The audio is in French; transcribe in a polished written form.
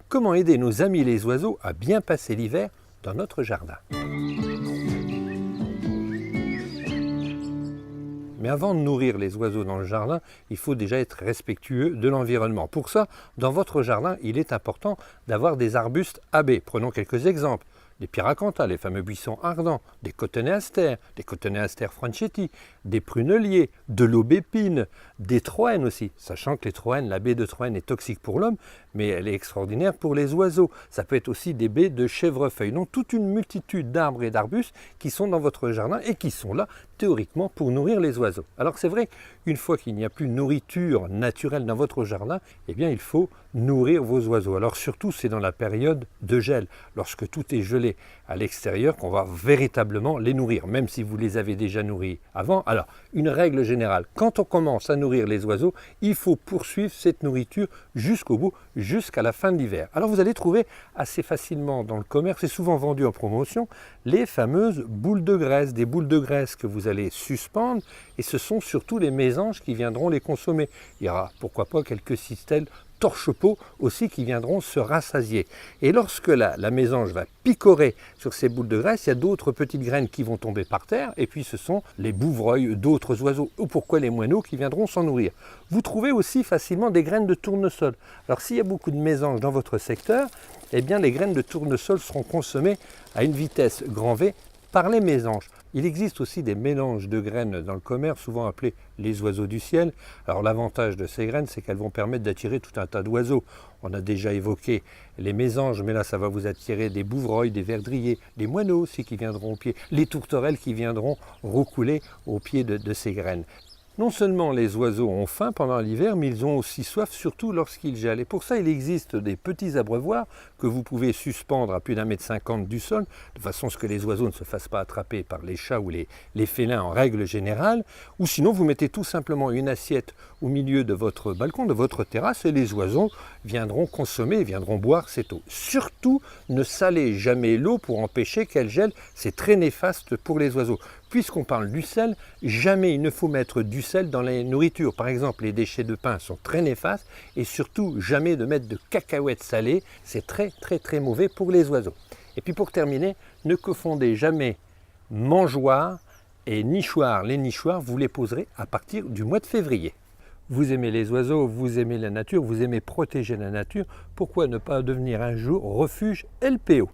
comment aider nos amis les oiseaux à bien passer l'hiver dans notre jardin. Mais avant de nourrir les oiseaux dans le jardin, il faut déjà être respectueux de l'environnement. Pour ça, dans votre jardin, il est important d'avoir des arbustes à baies. Prenons quelques exemples. Des pyracantha, les fameux buissons ardents, des cotonéastères franchetti, des pruneliers, de l'aubépine, des troènes aussi, sachant que les troènes, la baie de Troène est toxique pour l'homme, mais elle est extraordinaire pour les oiseaux. Ça peut être aussi des baies de chèvrefeuille. Donc toute une multitude d'arbres et d'arbustes qui sont dans votre jardin et qui sont là théoriquement pour nourrir les oiseaux. Alors c'est vrai, une fois qu'il n'y a plus de nourriture naturelle dans votre jardin, eh bien il faut nourrir vos oiseaux. Alors surtout c'est dans la période de gel, lorsque tout est gelé à l'extérieur, qu'on va véritablement les nourrir, même si vous les avez déjà nourris avant. Alors, une règle générale, quand on commence à nourrir les oiseaux, il faut poursuivre cette nourriture jusqu'au bout, jusqu'à la fin de l'hiver. Alors vous allez trouver assez facilement dans le commerce, et souvent vendu en promotion, les fameuses boules de graisse, des boules de graisse que vous allez suspendre, et ce sont surtout les mésanges qui viendront les consommer. Il y aura pourquoi pas quelques cistelles torche-peau aussi qui viendront se rassasier. Et lorsque la mésange va picorer sur ces boules de graisse, il y a d'autres petites graines qui vont tomber par terre, et puis ce sont les bouvreuils d'autres oiseaux, ou pourquoi les moineaux qui viendront s'en nourrir. Vous trouvez aussi facilement des graines de tournesol. Alors s'il y a beaucoup de mésanges dans votre secteur, eh bien les graines de tournesol seront consommées à une vitesse grand V par les mésanges. Il existe aussi des mélanges de graines dans le commerce, souvent appelés les oiseaux du ciel. Alors l'avantage de ces graines, c'est qu'elles vont permettre d'attirer tout un tas d'oiseaux. On a déjà évoqué les mésanges, mais là ça va vous attirer des bouvreuils, des verdriers, des moineaux aussi qui viendront au pied, les tourterelles qui viendront roucouler au pied de ces graines. Non seulement les oiseaux ont faim pendant l'hiver, mais ils ont aussi soif, surtout lorsqu'il gèle. Et pour ça, il existe des petits abreuvoirs que vous pouvez suspendre à plus d'1,50 m du sol, de façon à ce que les oiseaux ne se fassent pas attraper par les chats ou les félins en règle générale. Ou sinon, vous mettez tout simplement une assiette au milieu de votre balcon, de votre terrasse, et les oiseaux viendront consommer, viendront boire cette eau. Surtout, ne salez jamais l'eau pour empêcher qu'elle gèle, c'est très néfaste pour les oiseaux. Puisqu'on parle du sel, jamais il ne faut mettre du sel dans les nourritures. Par exemple, les déchets de pain sont très néfastes, et surtout jamais de mettre de cacahuètes salées, c'est très mauvais pour les oiseaux. Et puis pour terminer, ne confondez jamais mangeoire et nichoir. Les nichoirs, vous les poserez à partir du mois de février. Vous aimez les oiseaux, vous aimez la nature, vous aimez protéger la nature, pourquoi ne pas devenir un jour refuge LPO ?